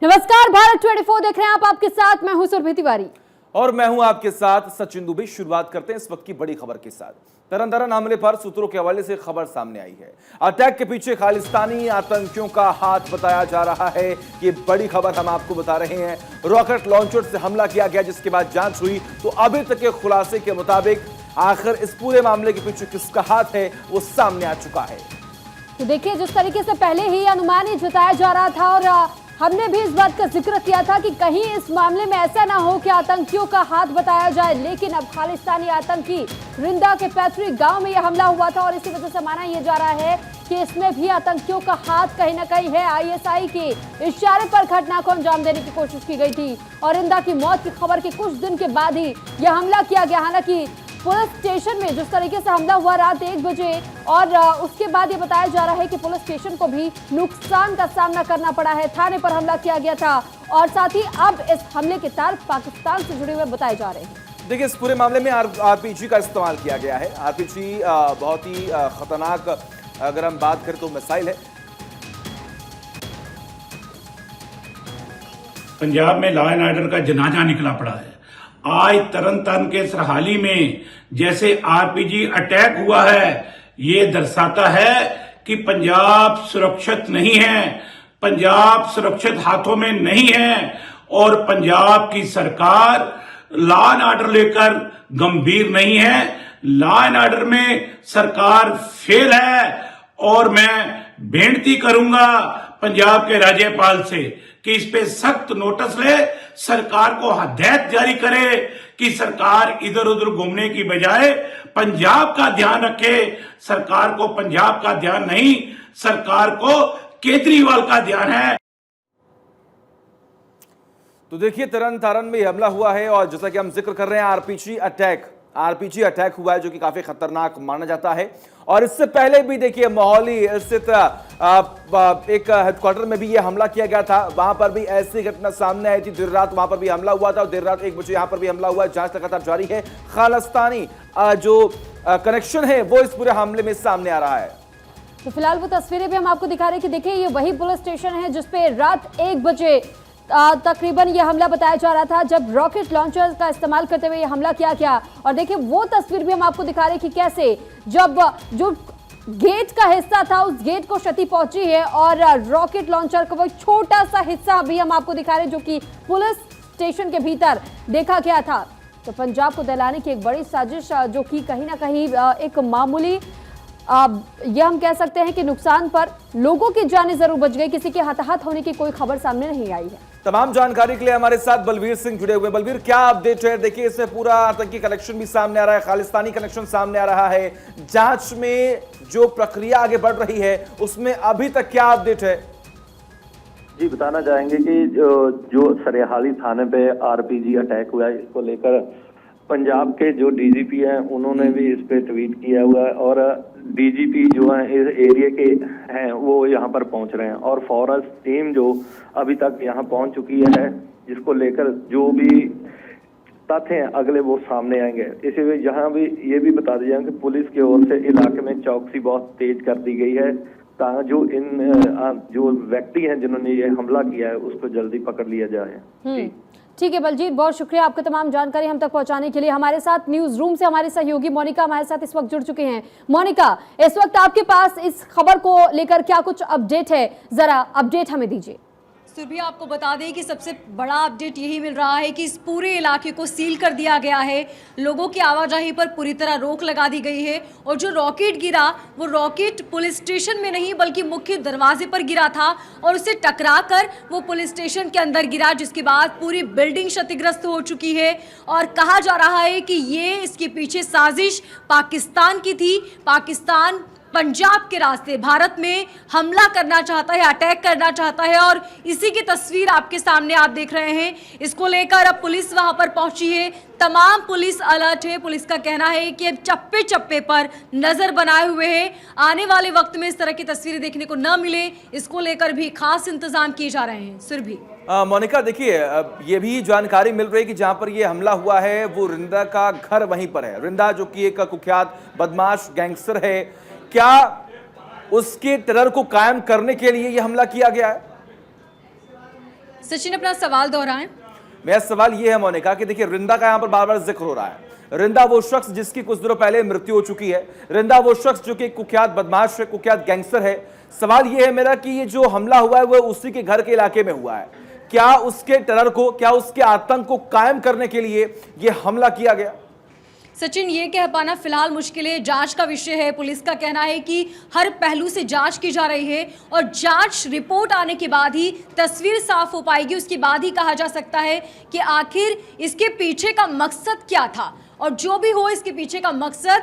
नमस्कार, भारत 24 देख रहे हैं आप। आपके साथ मैं हूं सुरभि तिवारी और मैं हूं आपके साथ सचिन दुबे। शुरुआत करते हैं इस वक्त की बड़ी खबर के साथ। तरन हमले पर सूत्रों के हवाले से खबर सामने आई है। अटैक के पीछे खालिस्तानी आतंकियों का हाथ बताया जा रहा है। ये बड़ी खबर हम आपको बता रहे हैं। रॉकेट लॉन्चर से हमला किया गया, जिसके बाद जांच हुई तो अभी तक के खुलासे के मुताबिक आखिर इस पूरे मामले के पीछे किसका हाथ है वो सामने आ चुका है। तो देखिए, जिस तरीके से पहले ही अनुमान जताया जा रहा था और हमने भी इस बात का जिक्र किया था कि कहीं इस मामले में ऐसा ना हो कि आतंकियों का हाथ बताया जाए, लेकिन अब खालिस्तानी आतंकी रिंदा के पैतृक गांव में यह हमला हुआ था और इसी वजह से माना यह जा रहा है कि इसमें भी आतंकियों का हाथ कहीं ना कहीं है। आईएसआई के इशारे पर घटना को अंजाम देने की कोशिश की गई थी और रिंदा की मौत की खबर के कुछ दिन के बाद ही यह हमला किया गया। हालांकि पुलिस स्टेशन में जिस तरीके से हमला हुआ रात 1 बजे और उसके बाद ये बताया जा रहा है कि पुलिस स्टेशन को भी नुकसान का सामना करना पड़ा है। थाने पर हमला किया गया था और साथ ही अब इस हमले के तार पाकिस्तान से जुड़े हुए बताए जा रहे हैं। देखिए, इस पूरे मामले में आरपीजी का इस्तेमाल किया गया है। आरपीजी बहुत ही खतरनाक, अगर हम बात करें तो मिसाइल है। पंजाब में लॉ एंड ऑर्डर का जनाजा निकला पड़ा है। आज तरन तारण के सरहाली में जैसे आरपीजी अटैक हुआ है, ये दर्शाता है कि पंजाब सुरक्षित नहीं है, पंजाब सुरक्षित हाथों में नहीं है और पंजाब की सरकार लॉ एंड ऑर्डर लेकर गंभीर नहीं है। लॉ एंड ऑर्डर में सरकार फेल है और मैं बेनती करूंगा पंजाब के राज्यपाल से कि इस पे सख्त नोटिस ले, सरकार को हदायत जारी करे कि सरकार इधर उधर घूमने की बजाय पंजाब का ध्यान रखे। सरकार को पंजाब का ध्यान नहीं, सरकार को केजरीवाल का ध्यान है। तो देखिए, तरन तारण में हमला हुआ है और जैसा कि हम जिक्र कर रहे हैं, आरपीजी अटैक हुआ है जो कि काफी खतरनाक माना जाता है। और इससे पहले भी देखिए, मोहाली स्थित एक हेडक्वार्टर में भी यह हमला किया गया था। वहां पर भी ऐसी घटना सामने आई थी। देर रात वहां पर भी हमला हुआ था और देर रात 1 बजे यहां पर भी हमला हुआ है। जांच लगातार जारी है। खालिस्तानी जो कनेक्शन है वो इस पूरे हमले में सामने आ रहा है। तो फिलहाल वो तस्वीरें भी हम आपको दिखा रहे हैं कि देखिए, ये वही पुलिस स्टेशन है जिसपे रात 1 बजे तकरीबन यह हमला बताया जा रहा था, जब रॉकेट लॉन्चर का इस्तेमाल करते हुए यह हमला किया गया। और देखिए, वो तस्वीर भी हम आपको दिखा रहे हैं कि कैसे जब जो गेट का हिस्सा था उस गेट को क्षति पहुंची है और रॉकेट लॉन्चर का वो छोटा सा हिस्सा भी हम आपको दिखा रहे हैं जो कि पुलिस स्टेशन के भीतर देखा गया था। तो पंजाब को दहलाने की एक बड़ी साजिश जो कि कहीं ना कहीं एक मामूली यह हम कह सकते हैं कि नुकसान पर लोगों की जानें जरूर बच गई, किसी के हताहत होने की कोई खबर सामने नहीं आई है। तमाम जानकारी के लिए हमारे साथ बलवीर सिंह जुड़े हुए। बलवीर, क्या अपडेट है? देखिए, इससे पूरा आतंकी कनेक्शन भी सामने आ रहा है, खालिस्तानी कनेक्शन सामने आ रहा है। जांच में जो प्रक्रिया आगे बढ़ रही है उसमें अभी तक क्या अपडेट है? जी, बताना चाहेंगे कि जो सरेहाली थाने पे आरपीजी अटैक हुआ है, इसको लेकर पंजाब के जो डीजीपी हैं उन्होंने भी इस पे ट्वीट किया हुआ है और डीजीपी जो है इस एरिया के हैं वो यहाँ पर पहुँच रहे हैं और फॉरेस्ट टीम जो अभी तक यहाँ पहुँच चुकी है, जिसको लेकर जो भी तथ्य हैं अगले वो सामने आएंगे। इसी यहाँ भी ये भी बता दिया कि पुलिस की ओर से इलाके में चौकसी बहुत तेज कर दी गई है ताकि जो व्यक्ति हैं जिन्होंने ये हमला किया है उसको जल्दी पकड़ लिया जाए। ठीक है बलजीत, बहुत शुक्रिया आपका तमाम जानकारी हम तक पहुंचाने के लिए। हमारे साथ न्यूज रूम से हमारे सहयोगी मोनिका हमारे साथ इस वक्त जुड़ चुके हैं। मोनिका, इस वक्त आपके पास इस खबर को लेकर क्या कुछ अपडेट है, जरा अपडेट हमें दीजिए। सुरभि, आपको बता दें कि सबसे बड़ा अपडेट यही मिल रहा है कि इस पूरे इलाके को सील कर दिया गया है। लोगों की आवाजाही पर पूरी तरह रोक लगा दी गई है और जो रॉकेट गिरा वो रॉकेट पुलिस स्टेशन में नहीं बल्कि मुख्य दरवाजे पर गिरा था और उससे टकराकर वो पुलिस स्टेशन के अंदर गिरा, जिसके बाद पूरी बिल्डिंग क्षतिग्रस्त हो चुकी है। और कहा जा रहा है कि ये इसके पीछे साजिश पाकिस्तान की थी। पाकिस्तान पंजाब के रास्ते भारत में हमला करना चाहता है, अटैक करना चाहता है और इसी की तस्वीर आपके सामने आप देख रहे हैं। इसको लेकर अब पुलिस वहां पर पहुंची है, तमाम पुलिस अलर्ट है। पुलिस का कहना है कि अब चप्पे चप्पे पर नजर बनाए हुए है, आने वाले वक्त में इस तरह की तस्वीरें देखने को न मिले, इसको लेकर भी खास इंतजाम किए जा रहे हैं। सुरभि, मोनिका, देखिए, ये भी जानकारी मिल रही है कि जहां पर ये हमला हुआ है वो रिंदा का घर वहीं पर है। रिंदा जो कि एक कुख्यात बदमाश गैंगस्टर है, क्या उसके टेरर को कायम करने के लिए यह हमला किया गया है? सचिन अपना सवाल दोहराएं। मेरा सवाल ये है मोनिका कि देखिए रिंदा का यहाँ पर बार बार जिक्र हो रहा है। रिंदा वो शख्स जिसकी कुछ दिनों पहले मृत्यु हो चुकी है, रिंदा वो शख्स जो कि कुख्यात बदमाश है, कुख्यात गैंगस्टर है। सवाल ये है मेरा कि ये जो हमला हुआ है वो उसी के घर के इलाके में हुआ है। क्या उसके टेरर को, क्या उसके आतंक को कायम करने के लिए ये हमला किया गया? सचिन, ये कह पाना फिलहाल मुश्किल है, जांच का विषय है। पुलिस का कहना है कि हर पहलू से जांच की जा रही है और जांच रिपोर्ट आने के बाद ही तस्वीर साफ हो पाएगी। उसके बाद ही कहा जा सकता है कि आखिर इसके पीछे का मकसद क्या था, और जो भी हो इसके पीछे का मकसद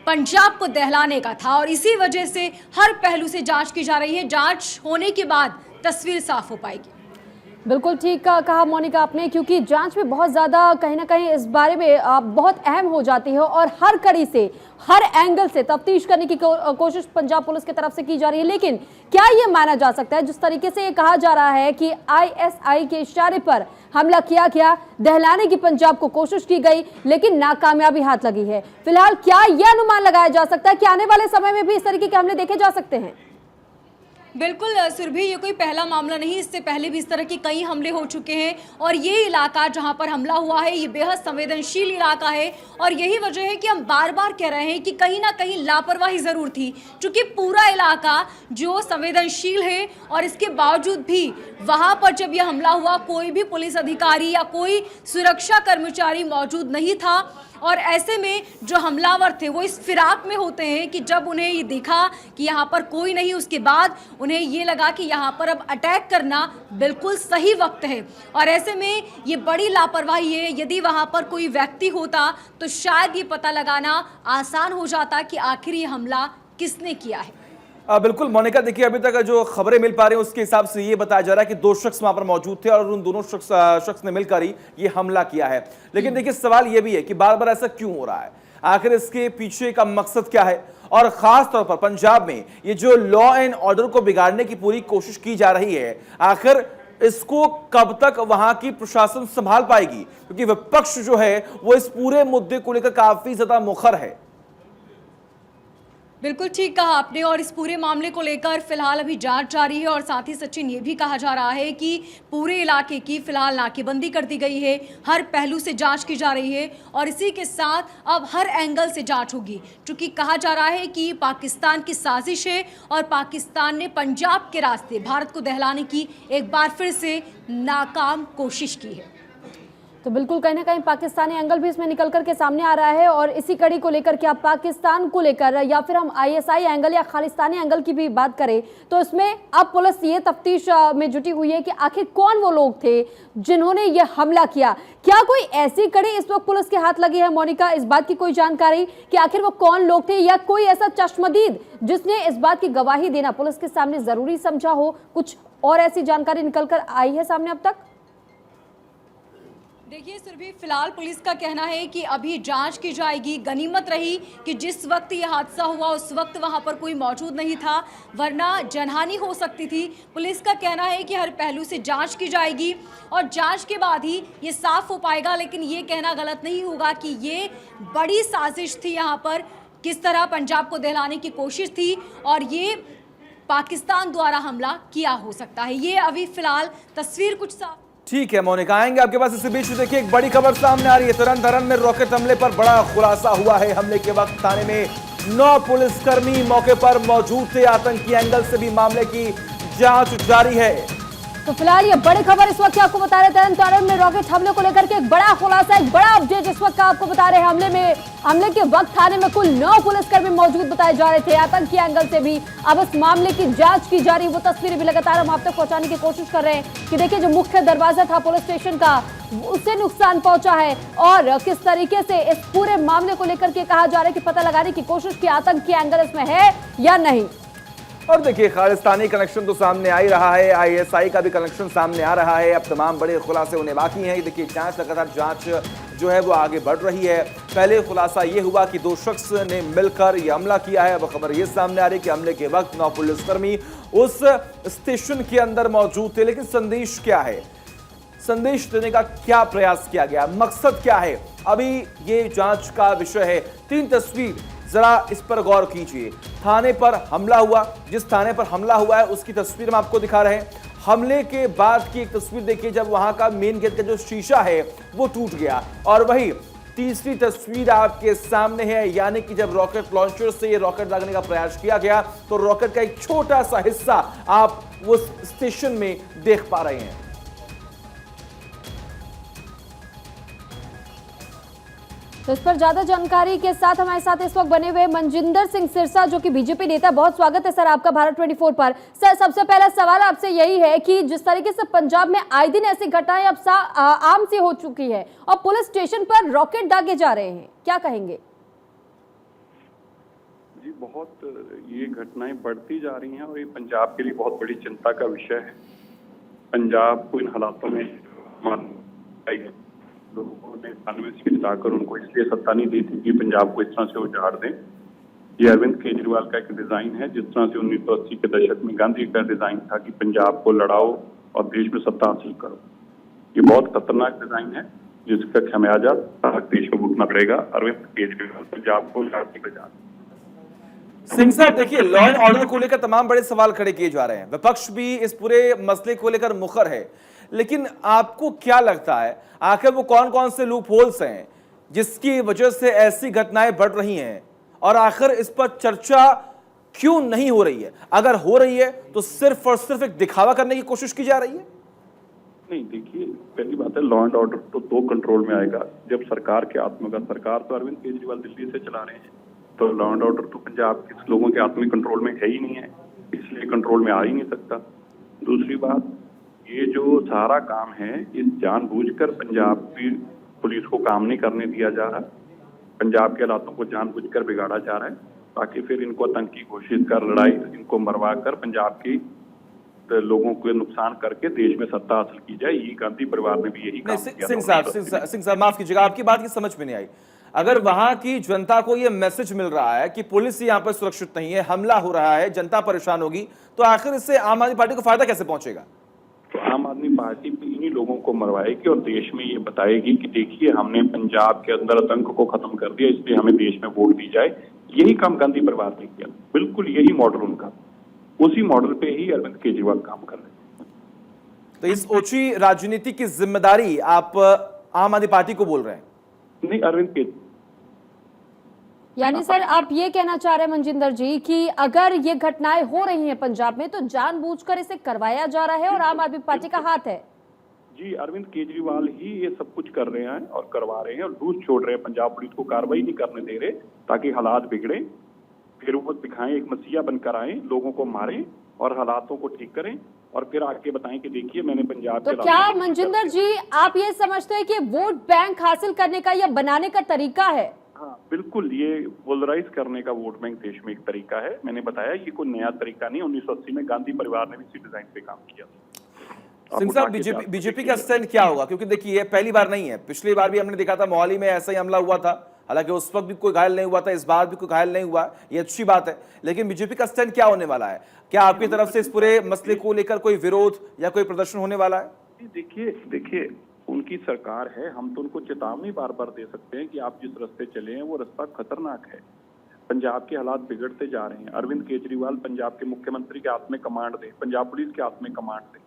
पंजाब को दहलाने का था, और इसी वजह से हर पहलू से जांच की जा रही है। जांच होने के बाद तस्वीर साफ हो पाएगी। बिल्कुल ठीक कहा मोनिका आपने, क्योंकि जांच में बहुत ज़्यादा कहीं ना कहीं इस बारे में बहुत अहम हो जाती है और हर कड़ी से, हर एंगल से तफ्तीश करने की कोशिश पंजाब पुलिस की तरफ से की जा रही है। लेकिन क्या ये माना जा सकता है, जिस तरीके से ये कहा जा रहा है कि आईएसआई के इशारे पर हमला किया गया, दहलाने की पंजाब को कोशिश की गई लेकिन नाकामयाबी हाथ लगी है। फिलहाल क्या यह अनुमान लगाया जा सकता है कि आने वाले समय में भी इस तरीके के हमले देखे जा सकते हैं? बिल्कुल सुरभि, ये कोई पहला मामला नहीं, इससे पहले भी इस तरह के कई हमले हो चुके हैं और ये इलाका जहां पर हमला हुआ है ये बेहद संवेदनशील इलाका है। और यही वजह है कि हम बार बार कह रहे हैं कि कहीं ना कहीं लापरवाही ज़रूर थी, क्योंकि पूरा इलाका जो संवेदनशील है और इसके बावजूद भी वहां पर जब यह हमला हुआ कोई भी पुलिस अधिकारी या कोई सुरक्षा कर्मचारी मौजूद नहीं था। और ऐसे में जो हमलावर थे वो इस फिराक में होते हैं कि जब उन्हें ये दिखा कि यहाँ पर कोई नहीं, उसके बाद उन्हें ये लगा कि यहाँ पर अब अटैक करना बिल्कुल सही वक्त है। और ऐसे में ये बड़ी लापरवाही है। यदि वहाँ पर कोई व्यक्ति होता तो शायद ये पता लगाना आसान हो जाता कि आखिर ये हमला किसने किया है। बिल्कुल मोनिका, देखिए अभी तक जो खबरें मिल पा रही हैं उसके हिसाब से ये बताया जा रहा है कि 2 शख्स वहां पर मौजूद थे और उन दोनों शख्स ने मिलकर ही ये हमला किया है। लेकिन देखिए सवाल ये भी है कि बार बार ऐसा क्यों हो रहा है, आखिर इसके पीछे का मकसद क्या है? और खास तौर पर पंजाब में ये जो लॉ एंड ऑर्डर को बिगाड़ने की पूरी कोशिश की जा रही है, आखिर इसको कब तक वहां की प्रशासन संभाल पाएगी? क्योंकि विपक्ष जो है वो इस पूरे मुद्दे को लेकर काफी ज्यादा मुखर है। बिल्कुल ठीक कहा आपने, और इस पूरे मामले को लेकर फिलहाल अभी जांच जारी है। और साथ ही सचिन, ये भी कहा जा रहा है कि पूरे इलाके की फिलहाल नाकेबंदी कर दी गई है, हर पहलू से जांच की जा रही है और इसी के साथ अब हर एंगल से जांच होगी, क्योंकि कहा जा रहा है कि पाकिस्तान की साजिश है और पाकिस्तान ने पंजाब के रास्ते भारत को दहलाने की एक बार फिर से नाकाम कोशिश की है। तो बिल्कुल कहीं ना कहीं पाकिस्तानी एंगल भी इसमें निकल कर के सामने आ रहा है और इसी कड़ी को लेकर क्या पाकिस्तान को लेकर या फिर हम आईएसआई एंगल या खालिस्तानी एंगल की भी बात करें तो इसमें अब पुलिस ये तफ्तीश में जुटी हुई है कि आखिर कौन वो लोग थे जिन्होंने ये हमला किया। क्या कोई ऐसी कड़ी इस वक्त पुलिस के हाथ लगी है मोनिका, इस बात की कोई जानकारी कि आखिर वो कौन लोग थे, या कोई ऐसा चश्मदीद जिसने इस बात की गवाही देना पुलिस के सामने जरूरी समझा हो? कुछ और ऐसी जानकारी निकल कर आई है सामने अब तक? देखिए सुरभि, फिलहाल पुलिस का कहना है कि अभी जांच की जाएगी। गनीमत रही कि जिस वक्त ये हादसा हुआ उस वक्त वहां पर कोई मौजूद नहीं था, वरना जनहानि हो सकती थी। पुलिस का कहना है कि हर पहलू से जांच की जाएगी और जांच के बाद ही ये साफ हो पाएगा। लेकिन ये कहना गलत नहीं होगा कि ये बड़ी साजिश थी, यहाँ पर किस तरह पंजाब को दहलाने की कोशिश थी और ये पाकिस्तान द्वारा हमला किया हो सकता है। ये अभी फिलहाल तस्वीर कुछ साफ। ठीक है मोनिका, आएंगे आपके पास। इसी बीच देखिए एक बड़ी खबर सामने आ रही है। तरन में रॉकेट हमले पर बड़ा खुलासा हुआ है। हमले के वक्त थाने में 9 पुलिसकर्मी मौके पर मौजूद थे। आतंकी एंगल से भी मामले की जांच जारी है। तो फिलहाल ये बड़ी खबर इस वक्त आपको बता रहे थे, तरन में रॉकेट हमले को लेकर के एक बड़ा खुलासा, एक बड़ा अपडेट इस वक्त आपको बता रहे हैं। हमले के वक्त थाने में कुल 9 पुलिसकर्मी मौजूद बताए जा रहे थे। आतंकी एंगल से भी अब इस मामले की जांच की जा रही है। वो तस्वीरें भी लगातार हम आप तक पहुंचाने की कोशिश कर रहे हैं कि देखिए जो मुख्य दरवाजा था पुलिस स्टेशन का उससे नुकसान पहुंचा है और किस तरीके से इस पूरे मामले को लेकर के कहा जा रहा है कि पता लगाने की कोशिश की आतंकी एंगल इसमें है या नहीं। और देखिए खालिस्तानी कनेक्शन तो सामने आ ही रहा है, आईएसआई का भी कनेक्शन सामने आ रहा है। अब तमाम बड़े खुलासे होने बाकी हैं। देखिए जांच, लगातार जांच जो है वो आगे बढ़ रही है। पहले खुलासा ये हुआ कि 2 शख्स ने मिलकर ये हमला किया है। अब खबर ये सामने आ रही है कि हमले के वक्त 9 पुलिसकर्मी उस स्टेशन के अंदर मौजूद थे। लेकिन संदेश क्या है, संदेश देने का क्या प्रयास किया गया, मकसद क्या है, अभी ये जांच का विषय है। 3 तस्वीर जरा इस पर गौर कीजिए। थाने पर हमला हुआ, जिस थाने पर हमला हुआ है उसकी तस्वीर हम आपको दिखा रहे हैं। हमले के बाद की एक तस्वीर देखिए, जब वहां का मेन गेट का जो शीशा है वो टूट गया। और वही तीसरी तस्वीर आपके सामने है, यानी कि जब रॉकेट लॉन्चर से ये रॉकेट दागने का प्रयास किया गया तो रॉकेट का एक छोटा सा हिस्सा आप उस स्टेशन में देख पा रहे हैं। तो इस पर ज्यादा जानकारी के साथ हमारे साथ इस वक्त बने हुए मनजिंदर सिंह सिरसा, जो कि बीजेपी नेता। बहुत स्वागत है सर आपका भारत 24 पर। सर, सबसे पहला सवाल आपसे यही है कि जिस तरीके से पंजाब में आए दिन ऐसी घटनाएं अब आम सी हो चुकी है और पुलिस स्टेशन पर रॉकेट दागे जा रहे हैं, क्या कहेंगे? जी, बहुत ये घटनाएं बढ़ती जा रही हैं और ये पंजाब के लिए बहुत बड़ी चिंता का विषय है। पंजाब को इन हालातों में लोगों ने 98 सीट जिताकर उनको इसलिए सत्ता नहीं दी थी कि पंजाब को इस तरह से उजाड़ दें। ये अरविंद केजरीवाल का एक डिजाइन है, जिस तरह से 1980 के दशक में गांधी का डिजाइन था कि पंजाब को लड़ाओ और देश में सत्ता हासिल करो। ये बहुत खतरनाक डिजाइन है जिसका खमियाजा देश को भुगतना पड़ेगा। अरविंद केजरीवाल पंजाब को लड़ाने के बजाय। सिंह साहब, देखिए, लॉ एंड ऑर्डर को लेकर तमाम बड़े सवाल खड़े किए जा रहे हैं, विपक्ष भी इस पूरे मसले को लेकर मुखर है, लेकिन आपको क्या लगता है आखिर वो कौन कौन से लूप होल्स हैं जिसकी वजह से ऐसी घटनाएं बढ़ रही हैं, और आखिर इस पर चर्चा क्यों नहीं हो रही है? अगर हो रही है तो सिर्फ और सिर्फ एक दिखावा करने की कोशिश की जा रही है? नहीं, देखिए, पहली बात है, लॉ एंड ऑर्डर तो 2 कंट्रोल में आएगा जब सरकार के हाथ में। सरकार तो अरविंद केजरीवाल दिल्ली से चला रहे हैं, तो लॉ एंड ऑर्डर तो पंजाब के लोगों के हाथ में कंट्रोल में है ही नहीं है, इसलिए कंट्रोल में आ ही नहीं सकता। दूसरी बात, ये जो सारा काम है इस जानबूझकर पंजाब की पुलिस को काम नहीं करने दिया जा रहा। पंजाब के हालातों को जानबूझकर बिगाड़ा जा रहा है ताकि फिर इनको आतंकी घोषित कर, लड़ाई इनको मरवा कर पंजाब के लोगों को नुकसान करके देश में सत्ता हासिल की जाए। ये गांधी परिवार ने भी यही काम किया। सिंह साहब, माफ कीजिएगा, आपकी बात की समझ में नहीं आई। अगर वहां की जनता को यह मैसेज मिल रहा है कि पुलिस यहाँ पर सुरक्षित नहीं है, हमला हो रहा है, जनता परेशान होगी, तो आखिर इससे आम आदमी पार्टी को फायदा कैसे पहुंचेगा? तो आम आदमी पार्टी इन्हीं लोगों को मरवाएगी और देश में ये बताएगी कि देखिए, हमने पंजाब के अंदर आतंक को खत्म कर दिया, इसलिए हमें देश में वोट दी जाए। यही काम गांधी परिवार ने किया, बिल्कुल यही मॉडल उनका, उसी मॉडल पे ही अरविंद केजरीवाल काम कर रहे हैं। तो इस ओछी राजनीति की जिम्मेदारी आप आम आदमी पार्टी को बोल रहे हैं? नहीं, अरविंद केजरीवाल। यानी सर, आप ये कहना चाह रहे हैं मनजिंदर जी कि अगर ये घटनाएं हो रही हैं पंजाब में तो जानबूझकर इसे करवाया जा रहा है और आम आदमी पार्टी का हाथ है? जी, अरविंद केजरीवाल ही ये सब कुछ कर रहे हैं और करवा रहे हैं और लूज छोड़ रहे हैं। पंजाब पुलिस को कार्रवाई नहीं करने दे रहे ताकि हालात बिगड़े, फिर वो दिखाएं, एक मसीहा बनकर आए, लोगों को मारें और हालातों को ठीक करें और फिर आके बताएं कि देखिए मैंने पंजाब तो क्या मनजिंदर जी आप ये समझते हैं कि वोट बैंक हासिल करने का या बनाने का तरीका है? हाँ, बिल्कुल, ये पोलराइज करने का वोट बैंक देश में एक तरीका है। मैंने बताया ये कोई नया तरीका नहीं, 1980 में गांधी परिवार ने भी इसी डिजाइन पे काम किया। सिंह साहब, बीजेपी का स्टैंड क्या होगा? क्योंकि देखिए, पहली बार नहीं है, पिछली बार भी हमने देखा था मोहाली में ऐसा ही हमला हुआ था, हालांकि उस वक्त भी कोई घायल नहीं हुआ था, इस बार भी कोई घायल नहीं हुआ, ये अच्छी बात है। लेकिन बीजेपी का स्टैंड क्या होने वाला है? क्या आपकी तरफ से इस पूरे मसले को लेकर कोई विरोध या कोई प्रदर्शन होने वाला है? देखिए, उनकी सरकार है, हम तो उनको चेतावनी बार बार दे सकते हैं कि आप जिस रास्ते चले हैं वो रास्ता खतरनाक है। पंजाब के हालात बिगड़ते जा रहे हैं। अरविंद केजरीवाल पंजाब के मुख्यमंत्री के हाथ में कमांड दे, पंजाब पुलिस के हाथ में कमांड दे,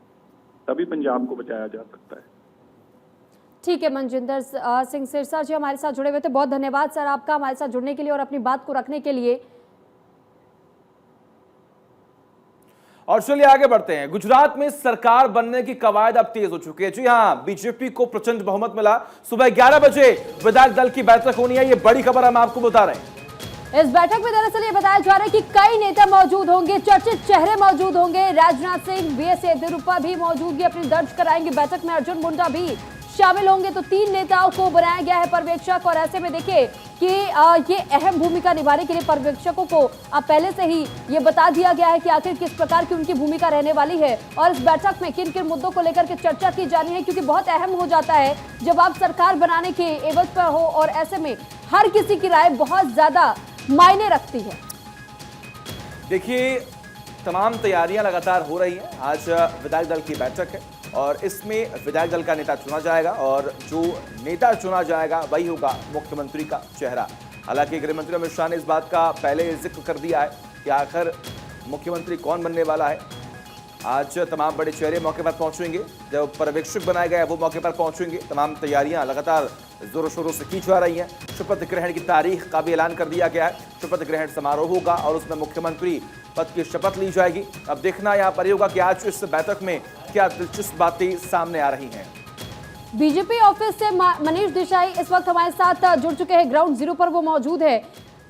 तभी पंजाब को बचाया जा सकता है। ठीक है, मनजिंदर सिंह सिरसा जी हमारे साथ जुड़े हुए थे, बहुत धन्यवाद सर आपका हमारे साथ जुड़ने के लिए और अपनी बात को रखने के लिए। और चलिए आगे बढ़ते हैं। गुजरात में सरकार बनने की कवायद अब तेज हो चुकी है। जी हां, बीजेपी को प्रचंड बहुमत मिला। सुबह 11 बजे विधायक दल की बैठक होनी है, ये बड़ी खबर हम आपको बता रहे हैं। इस बैठक में दरअसल ये बताया जा रहा है कि कई नेता मौजूद होंगे, चर्चित चेहरे मौजूद होंगे। राजनाथ सिंह, बीएस येदियुरप्पा भी मौजूदगी अपनी दर्ज कराएंगे। बैठक में अर्जुन मुंडा भी शामिल होंगे। तो 3 नेताओं को बनाया गया है पर्यवेक्षक, और ऐसे में देखिए कि ये अहम भूमिका निभाने के लिए पर्यवेक्षकों को पहले से ही ये बता दिया गया है कि आखिर किस प्रकार की उनकी भूमिका रहने वाली है और इस बैठक में किन किन मुद्दों को लेकर के चर्चा की जानी है, क्योंकि बहुत अहम हो जाता है जब आप सरकार बनाने के एवज पर हो और ऐसे में हर किसी की राय बहुत ज्यादा मायने रखती है। देखिए, तमाम तैयारियां लगातार हो रही हैं। आज विधायक दल की बैठक है और इसमें विधायक दल का नेता चुना जाएगा और जो नेता चुना जाएगा वही होगा मुख्यमंत्री का चेहरा। हालांकि गृह मंत्री अमित शाह ने इस बात का पहले जिक्र कर दिया है कि आखिर मुख्यमंत्री कौन बनने वाला है। आज तमाम बड़े चेहरे मौके पर पहुंचेंगे, जो पर्यवेक्षक बनाए गए वो मौके पर पहुंचेंगे। तमाम तैयारियां लगातार जोरों शोरों से की जा रही हैं। शपथ ग्रहण की तारीख का भी ऐलान कर दिया गया है। शपथ ग्रहण समारोह होगा और उसमें मुख्यमंत्री पद की शपथ ली जाएगी। अब देखना यहाँ पर होगा कि आज इस बैठक में क्या दिलचस्प बातें सामने आ रही हैं। बीजेपी ऑफिस से मनीष देसाई इस वक्त हमारे साथ जुड़ चुके हैं, ग्राउंड जीरो पर वो मौजूद है।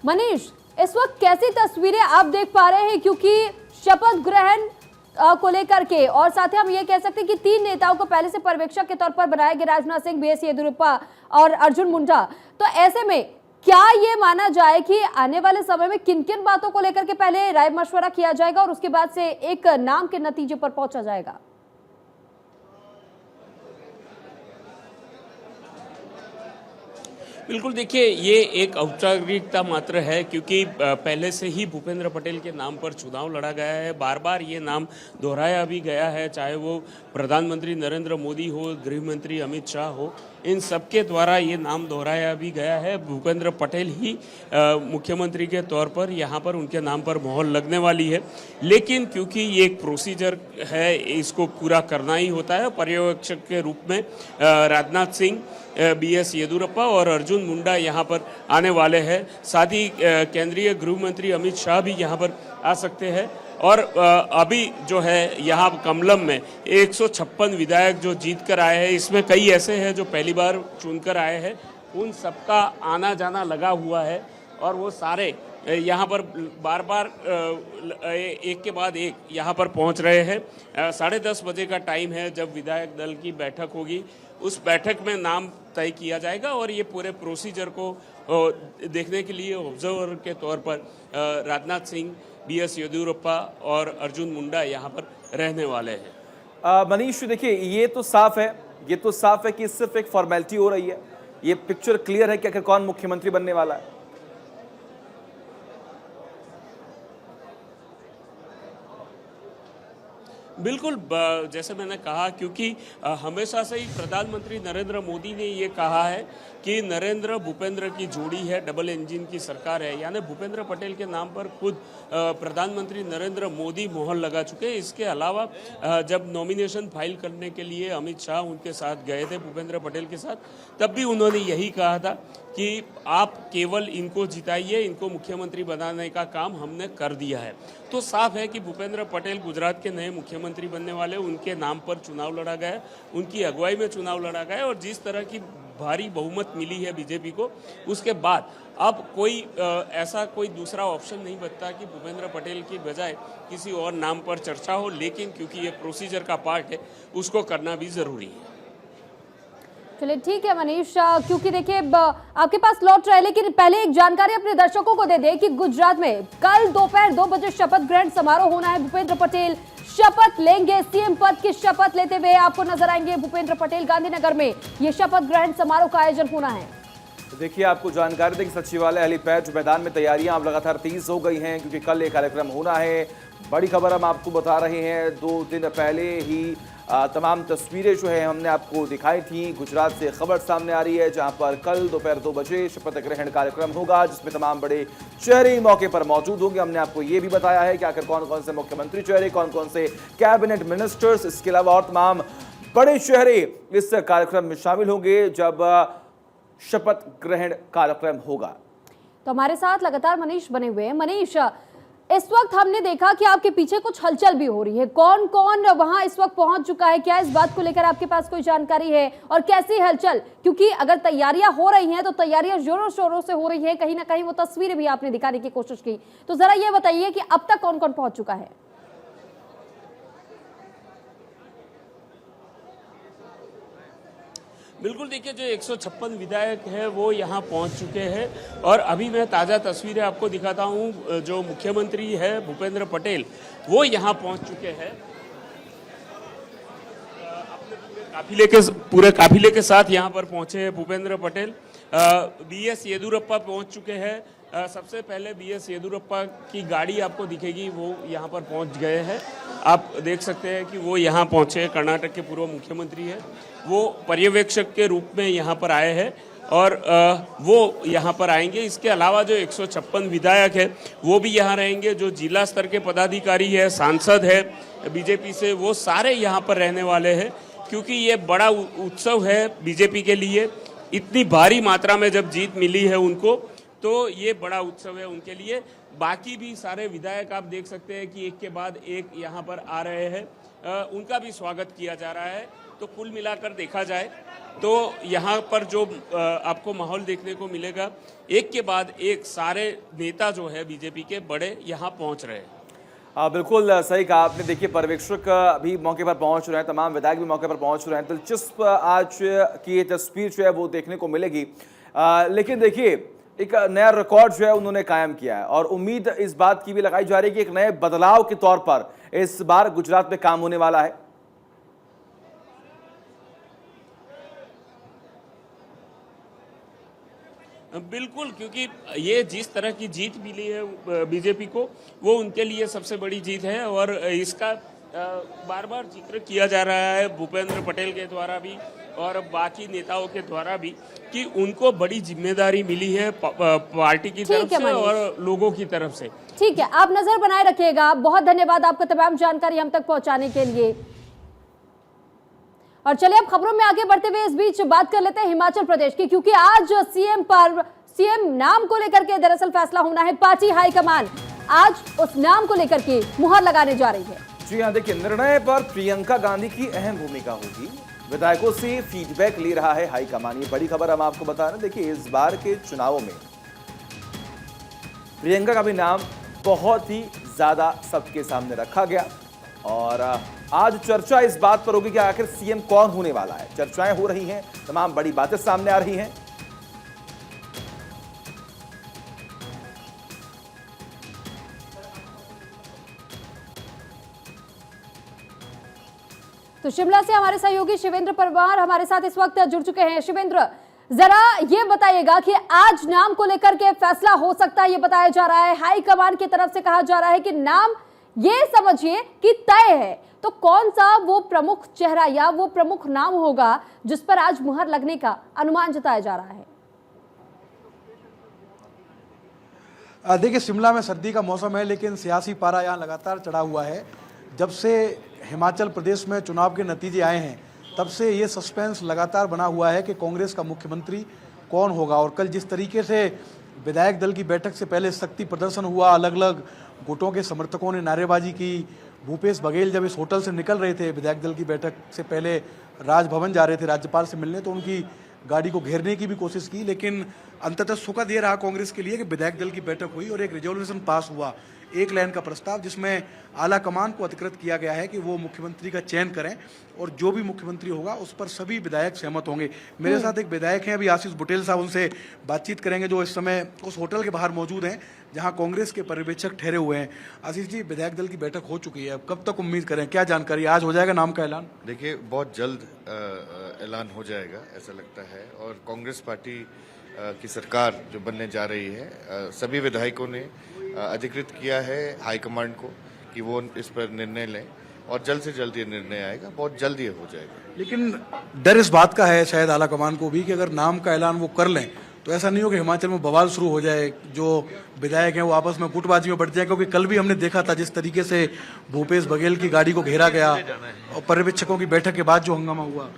मनीष, इस वक्त कैसी तस्वीरें आप देख पा रहे हैं, क्योंकि शपथ ग्रहण को लेकर के और साथ ही हम ये कह सकते हैं कि 3 नेताओं को पहले से पर्यवेक्षक के तौर पर बनाया गया, राजनाथ सिंह, बीएस येदियुरप्पा और अर्जुन मुंडा। तो ऐसे में क्या ये माना जाए कि आने वाले समय में किन किन बातों को लेकर के पहले राय मशवरा किया जाएगा और उसके बाद से एक नाम के नतीजे पर पहुंचा जाएगा? बिल्कुल, देखिए ये एक औपचारिकता मात्र है, क्योंकि पहले से ही भूपेंद्र पटेल के नाम पर चुनाव लड़ा गया है। बार बार ये नाम दोहराया भी गया है, चाहे वो प्रधानमंत्री नरेंद्र मोदी हो, गृह मंत्री अमित शाह हो, इन सबके द्वारा ये नाम दोहराया भी गया है। भूपेंद्र पटेल ही मुख्यमंत्री के तौर पर यहाँ पर उनके नाम पर मोहर लगने वाली है। लेकिन क्योंकि ये एक प्रोसीजर है, इसको पूरा करना ही होता है। पर्यवेक्षक के रूप में राजनाथ सिंह, बीएस येदियुरप्पा और अर्जुन मुंडा यहाँ पर आने वाले हैं। साथ ही केंद्रीय गृह मंत्री अमित शाह भी यहाँ पर आ सकते हैं। और अभी जो है यहाँ कमलम में 156 विधायक जो जीत कर आए हैं, इसमें कई ऐसे हैं जो पहली बार चुनकर आए हैं। उन सबका आना जाना लगा हुआ है और वो सारे यहाँ पर बार बार एक के बाद एक यहाँ पर पहुँच रहे हैं। 10:30 बजे का टाइम है जब विधायक दल की बैठक होगी। उस बैठक में नाम तय किया जाएगा और ये पूरे प्रोसीजर को देखने के लिए ऑब्जर्वर के तौर पर राजनाथ सिंह, बीएस येदियुरप्पा और अर्जुन मुंडा यहाँ पर रहने वाले हैं। मनीष, देखिए ये तो साफ है कि सिर्फ एक फॉर्मेलिटी हो रही है। ये पिक्चर क्लियर है कि आखिर कौन मुख्यमंत्री बनने वाला है। बिल्कुल, जैसे मैंने कहा, क्योंकि हमेशा से ही प्रधानमंत्री नरेंद्र मोदी ने ये कहा है कि नरेंद्र भूपेंद्र की जोड़ी है, डबल इंजन की सरकार है। यानी भूपेंद्र पटेल के नाम पर खुद प्रधानमंत्री नरेंद्र मोदी मोहर लगा चुके हैं। इसके अलावा जब नॉमिनेशन फाइल करने के लिए अमित शाह उनके साथ गए थे, भूपेंद्र पटेल के साथ, तब भी उन्होंने यही कहा था कि आप केवल इनको जिताइए, इनको मुख्यमंत्री बनाने का काम हमने कर दिया है। तो साफ है कि भूपेंद्र पटेल गुजरात के नए मुख्यमंत्री बनने वाले, उनके नाम पर चुनाव लड़ा गया है, उनकी अगुवाई में चुनाव लड़ा गया है। और जिस तरह की भारी बहुमत मिली है बीजेपी को, उसके बाद अब ऐसा कोई दूसरा ऑप्शन नहीं बचता कि भूपेंद्र पटेल की बजाय किसी और नाम पर चर्चा हो। लेकिन क्योंकि ये प्रोसीजर का पार्ट है, उसको करना भी जरूरी है। चलिए ठीक है मनीष, क्योंकि देखिए आपके पास लौट रहा है, लेकिन पहले एक जानकारी अपने दर्शकों को दे दें कि गुजरात में कल दोपहर 2 बजे शपथ ग्रहण समारोह होना है। भूपेंद्र पटेल शपथ लेंगे, सीएम पद की शपथ लेते हुए आपको नजर आएंगे भूपेंद्र पटेल। गांधीनगर में ये शपथ ग्रहण समारोह का आयोजन होना है। देखिए आपको जानकारी दें कि सचिवालय हेलीपैड मैदान में तैयारियां अब लगातार तेज हो गई हैं, क्योंकि कल ये कार्यक्रम होना है। बड़ी खबर हम आपको बता रहे हैं, 2 दिन पहले ही तमाम तस्वीरें जो है हमने आपको दिखाई थी। गुजरात से खबर सामने आ रही है, जहां पर कल दोपहर 2 बजे शपथ ग्रहण कार्यक्रम होगा, जिसमें तमाम बड़े चेहरे मौके पर मौजूद होंगे। हमने आपको ये भी बताया है कि आखिर कौन कौन से मुख्यमंत्री चेहरे, कौन कौन से कैबिनेट मिनिस्टर्स, इसके अलावा और तमाम बड़े चेहरे इस कार्यक्रम में शामिल होंगे जब शपथ ग्रहण कार्यक्रम होगा। तो हमारे साथ लगातार मनीष बने हुए हैं। मनीष, इस वक्त हमने देखा कि आपके पीछे कुछ हलचल भी हो रही है। कौन कौन वहां इस वक्त पहुंच चुका है, क्या इस बात को लेकर आपके पास कोई जानकारी है और कैसी हलचल? क्योंकि अगर तैयारियां हो रही हैं तो तैयारियां जोरों शोरों से हो रही है, कहीं ना कहीं वो तस्वीरें भी आपने दिखाने की कोशिश की। तो जरा ये बताइए कि अब तक कौन कौन पहुंच चुका है? बिल्कुल, देखिए जो 156 विधायक है वो यहाँ पहुँच चुके हैं। और अभी मैं ताज़ा तस्वीरें आपको दिखाता हूँ। जो मुख्यमंत्री है भूपेंद्र पटेल, वो यहाँ पहुँच चुके हैं अपने पूरे काफिले के साथ यहाँ पर पहुँचे हैं भूपेंद्र पटेल। बीएस येदियुरप्पा पहुँच चुके हैं। सबसे पहले बीएस येदियुरप्पा की गाड़ी आपको दिखेगी, वो यहाँ पर पहुँच गए हैं। आप देख सकते हैं कि वो यहाँ पहुँचे। कर्नाटक के पूर्व मुख्यमंत्री है, वो पर्यवेक्षक के रूप में यहाँ पर आए हैं। और वो यहाँ पर आएंगे। इसके अलावा जो 156 विधायक है वो भी यहाँ रहेंगे, जो जिला स्तर के पदाधिकारी है, सांसद है बीजेपी से, वो सारे यहाँ पर रहने वाले हैं, क्योंकि ये बड़ा उत्सव है बीजेपी के लिए। इतनी भारी मात्रा में जब जीत मिली है उनको, तो ये बड़ा उत्सव है उनके लिए। बाकी भी सारे विधायक आप देख सकते हैं कि एक के बाद एक यहाँ पर आ रहे हैं, उनका भी स्वागत किया जा रहा है। तो कुल मिलाकर देखा जाए तो यहाँ पर जो आपको माहौल देखने को मिलेगा, एक के बाद एक सारे नेता जो है बीजेपी के बड़े यहाँ पहुँच रहे हैं। बिल्कुल सही कहा आपने। देखिए, पर्यवेक्षक भी मौके पर पहुंच रहे हैं, तमाम विधायक भी मौके पर पहुंच रहे हैं। दिलचस्प आज की ये तस्वीर जो है वो देखने को मिलेगी। लेकिन देखिए, एक नया रिकॉर्ड जो है उन्होंने कायम किया है और उम्मीद इस बात की भी लगाई जा रही है कि एक नए बदलाव के तौर पर इस बार गुजरात में काम होने वाला है। बिल्कुल, क्योंकि ये जिस तरह की जीत मिली है बीजेपी को, वो उनके लिए सबसे बड़ी जीत है और इसका बार बार जिक्र किया जा रहा है भूपेंद्र पटेल के द्वारा भी और बाकी नेताओं के द्वारा भी कि उनको बड़ी जिम्मेदारी मिली है पार्टी की तरफ से और लोगों की तरफ से। ठीक है, आप नजर बनाए रखिएगा। बहुत धन्यवाद आपका तमाम जानकारी हम तक पहुंचाने के लिए। और चलिए अब खबरों में आगे बढ़ते हुए इस बीच बात कर लेते हैं हिमाचल प्रदेश की, क्योंकि आज सीएम नाम को लेकर के दरअसल फैसला होना है। पार्टी हाईकमान आज उस नाम को लेकर के मुहर लगाने जा रही है। जी हाँ, देखिए, निर्णय पर प्रियंका गांधी की अहम भूमिका होगी। विधायकों से फीडबैक ले रहा है हाईकमान। ये बड़ी खबर हम आपको बता रहे हैं। देखिए, इस बार के चुनावों में प्रियंका का भी नाम बहुत ही ज्यादा सबके सामने रखा गया और आज चर्चा इस बात पर होगी कि आखिर सीएम कौन होने वाला है। चर्चाएं हो रही हैं, तमाम बड़ी बातें सामने आ रही हैं। तो शिमला से हमारे सहयोगी शिवेंद्र परमार हमारे साथ इस वक्त जुड़ चुके हैं। शिवेंद्र, जरा ये बताइएगा कि आज नाम को लेकर के फैसला हो सकता है, ये बताया जा रहा है। हाईकमान की तरफ से कहा जा रहा है कि नाम ये समझिए कि तय है, तो कौन सा वो प्रमुख चेहरा या वो प्रमुख नाम होगा जिस पर आज मुहर लगने का अनुमान जताया जा रहा है? देखिए, शिमला में सर्दी का मौसम है, लेकिन सियासी पारा यहाँ लगातार चढ़ा हुआ है। जब से हिमाचल प्रदेश में चुनाव के नतीजे आए हैं, तब से ये सस्पेंस लगातार बना हुआ है कि कांग्रेस का मुख्यमंत्री कौन होगा। और कल जिस तरीके से विधायक दल की बैठक से पहले शक्ति प्रदर्शन हुआ, अलग अलग गुटों के समर्थकों ने नारेबाजी की। भूपेश बघेल जब इस होटल से निकल रहे थे विधायक दल की बैठक से पहले, राजभवन जा रहे थे राज्यपाल से मिलने, तो उनकी गाड़ी को घेरने की भी कोशिश की। लेकिन अंततः सुखद ये रहा कांग्रेस के लिए कि विधायक दल की बैठक हुई और एक रिजोल्यूशन पास हुआ, एक लाइन का प्रस्ताव, जिसमें आला कमान को अधिकृत किया गया है कि वो मुख्यमंत्री का चयन करें और जो भी मुख्यमंत्री होगा उस पर सभी विधायक सहमत होंगे। मेरे साथ एक विधायक हैं अभी, आशीष बुटेल साहब, उनसे बातचीत करेंगे, जो इस समय उस होटल के बाहर मौजूद हैं जहां कांग्रेस के पर्यवेक्षक ठहरे हुए हैं। आशीष जी, विधायक दल की बैठक हो चुकी है, अब कब तक उम्मीद करें, क्या जानकारी, आज हो जाएगा नाम का ऐलान? देखिए, बहुत जल्द ऐलान हो जाएगा ऐसा लगता है। और कांग्रेस पार्टी की सरकार जो बनने जा रही है, सभी विधायकों ने अधिकृत किया है हाईकमांड को कि वो इस पर निर्णय लें और जल्द से जल्द ये निर्णय आएगा, बहुत जल्द ये हो जाएगा। लेकिन डर इस बात का है शायद आला कमान को भी कि अगर नाम का ऐलान वो कर लें तो ऐसा नहीं हो कि हिमाचल में बवाल शुरू हो जाए, जो विधायक हैं वो आपस में गुटबाजी में बढ़ जाए। क्योंकि कल भी हमने देखा था जिस तरीके से भूपेश बघेल की गाड़ी को घेरा गया और पर्यवेक्षकों की बैठक के बाद जो हंगामा हुआ।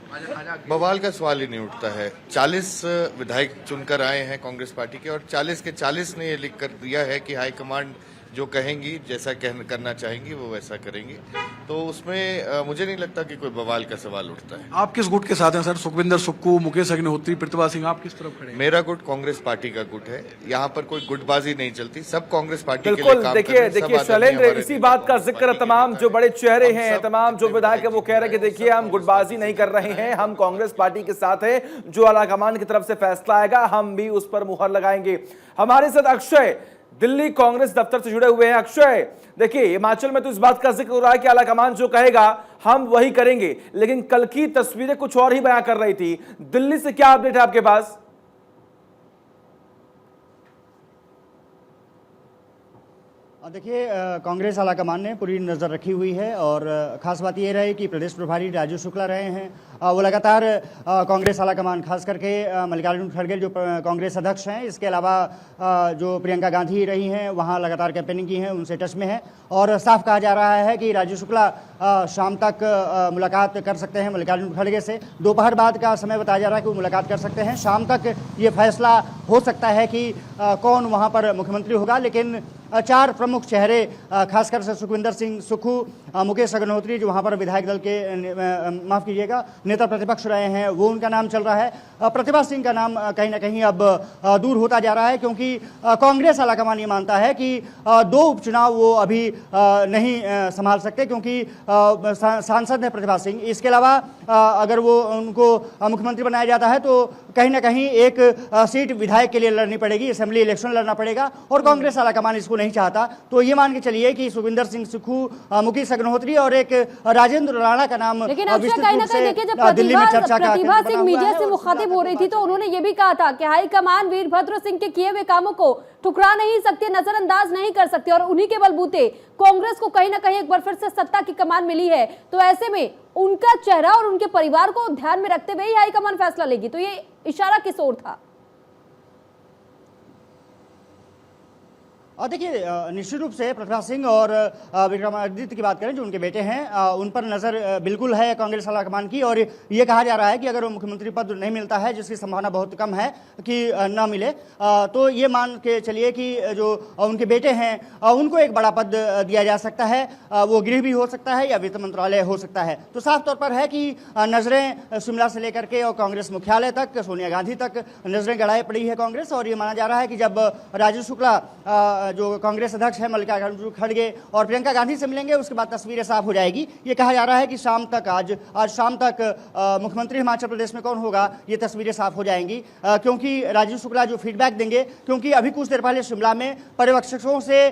बवाल का सवाल ही नहीं उठता है। 40 विधायक चुनकर आए हैं कांग्रेस पार्टी के और 40 के 40 ने ये लिख कर दिया है कि हाईकमांड जो कहेंगी, जैसा करना चाहेंगी वो वैसा करेंगे। तो उसमें मुझे नहीं लगता कि कोई बवाल का सवाल उठता है। आप किस गुट के साथ हैं सर? सुखविंदर सुक्खू, मुकेश अग्निहोत्री, प्रतिभा सिंह, आप किस तरफ खड़े हैं? मेरा गुट कांग्रेस पार्टी का गुट है, यहाँ पर कोई गुटबाजी नहीं चलती, सब कांग्रेस पार्टी के लिए काम कर रहे हैं। देखिए शैलेंद्र, इसी बात का जिक्र तमाम जो बड़े चेहरे हैं, तमाम जो विधायक है, वो कह रहे हैं कि देखिए हम गुटबाजी नहीं कर रहे हैं, हम कांग्रेस पार्टी के साथ है, जो आलाकमान की तरफ से फैसला आएगा हम भी उस पर मुहर लगाएंगे। हमारे साथ अक्षय दिल्ली कांग्रेस दफ्तर से जुड़े हुए हैं। अक्षय, देखिए हिमाचल में तो इस बात का जिक्र हो रहा है कि आलाकमान जो कहेगा हम वही करेंगे, लेकिन कल की तस्वीरें कुछ और ही बयां कर रही थी। दिल्ली से क्या अपडेट है आपके पास? देखिए, कांग्रेस आलाकमान ने पूरी नज़र रखी हुई है और ख़ास बात ये रही कि प्रदेश प्रभारी राजू शुक्ला रहे हैं। वो लगातार कांग्रेस आलाकमान खास करके मल्लिकार्जुन खड़गे जो कांग्रेस अध्यक्ष हैं, इसके अलावा जो प्रियंका गांधी रही हैं वहाँ लगातार कैंपेनिंग की है, उनसे टच में है और साफ कहा जा रहा है कि राजू शुक्ला शाम तक मुलाकात कर सकते हैं मल्लिकार्जुन खड़गे से। दोपहर बाद का समय बताया जा रहा है कि वो मुलाकात कर सकते हैं। शाम तक ये फैसला हो सकता है कि कौन वहाँ पर मुख्यमंत्री होगा, लेकिन 4 प्रमुख चेहरे खासकर से सुखविंदर सिंह सुक्खू, मुकेश अग्निहोत्री जो वहाँ पर विधायक दल के माफ़ कीजिएगा नेता प्रतिपक्ष रहे हैं, वो उनका नाम चल रहा है। प्रतिभा सिंह का नाम कहीं ना कहीं अब दूर होता जा रहा है, क्योंकि कांग्रेस आलाकमान ये मानता है कि 2 उपचुनाव वो अभी नहीं संभाल सकते, क्योंकि सांसद है प्रतिभा सिंह। इसके अलावा अगर वो उनको मुख्यमंत्री बनाया जाता है तो कहीं ना कहीं एक सीट विधायक के लिए लड़नी पड़ेगी, असेंबली इलेक्शन लड़ना पड़ेगा और कांग्रेस आलाकमान इसको नहीं चाहता। तो ये मान के चलिए कि सुखविंदर सिंह सुक्खू, मुकेश अग्निहोत्री और एक राजेंद्र राणा का नाम लेकिन अक्षय कहीं ना कहीं देखिए, जब प्रतिभा सिंह मीडिया से मुखातिब हो रही थी तो उन्होंने ये भी कहा था कि हाईकमान वीरभद्र सिंह के किए हुए कामों को ठुकरा नहीं सकते, नजरअंदाज नहीं कर सकते और उन्हीं के बलबूते कांग्रेस को कहीं ना कहीं एक बार फिर से सत्ता की कमान मिली है। तो ऐसे में उनका चेहरा और उनके परिवार को ध्यान में रखते हुए ही हाईकमान फैसला लेगी। तो ये इशारा किस ओर था? और देखिए, निश्चित रूप से प्रतिभा सिंह और विक्रमादित्य की बात करें जो उनके बेटे हैं, उन पर नज़र बिल्कुल है कांग्रेस आलाकमान की और ये कहा जा रहा है कि अगर वो मुख्यमंत्री पद नहीं मिलता है, जिसकी संभावना बहुत कम है कि ना मिले, तो ये मान के चलिए कि जो उनके बेटे हैं उनको एक बड़ा पद दिया जा सकता है। वो गृह भी हो सकता है या वित्त मंत्रालय हो सकता है। तो साफ तौर पर है कि नज़रें शिमला से लेकर के और कांग्रेस मुख्यालय तक, सोनिया गांधी तक नज़रें गड़ाए पड़ी है कांग्रेस। और ये माना जा रहा है कि जब राजू शुक्ला जो कांग्रेस अध्यक्ष है मल्लिकार्जुन खड़गे और प्रियंका गांधी से मिलेंगे, उसके बाद तस्वीरें साफ हो जाएगी। ये कहा जा रहा है कि शाम तक आज शाम तक मुख्यमंत्री हिमाचल प्रदेश में कौन होगा ये तस्वीरें साफ हो जाएंगी, क्योंकि राजीव शुक्ला जो फीडबैक देंगे, क्योंकि अभी कुछ देर पहले शिमला में पर्यवेक्षकों से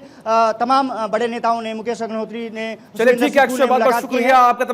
तमाम बड़े नेताओं ने, मुकेश अग्निहोत्री ने, चलिए ठीक है अक्षय, बहुत बहुत शुक्रिया आपका।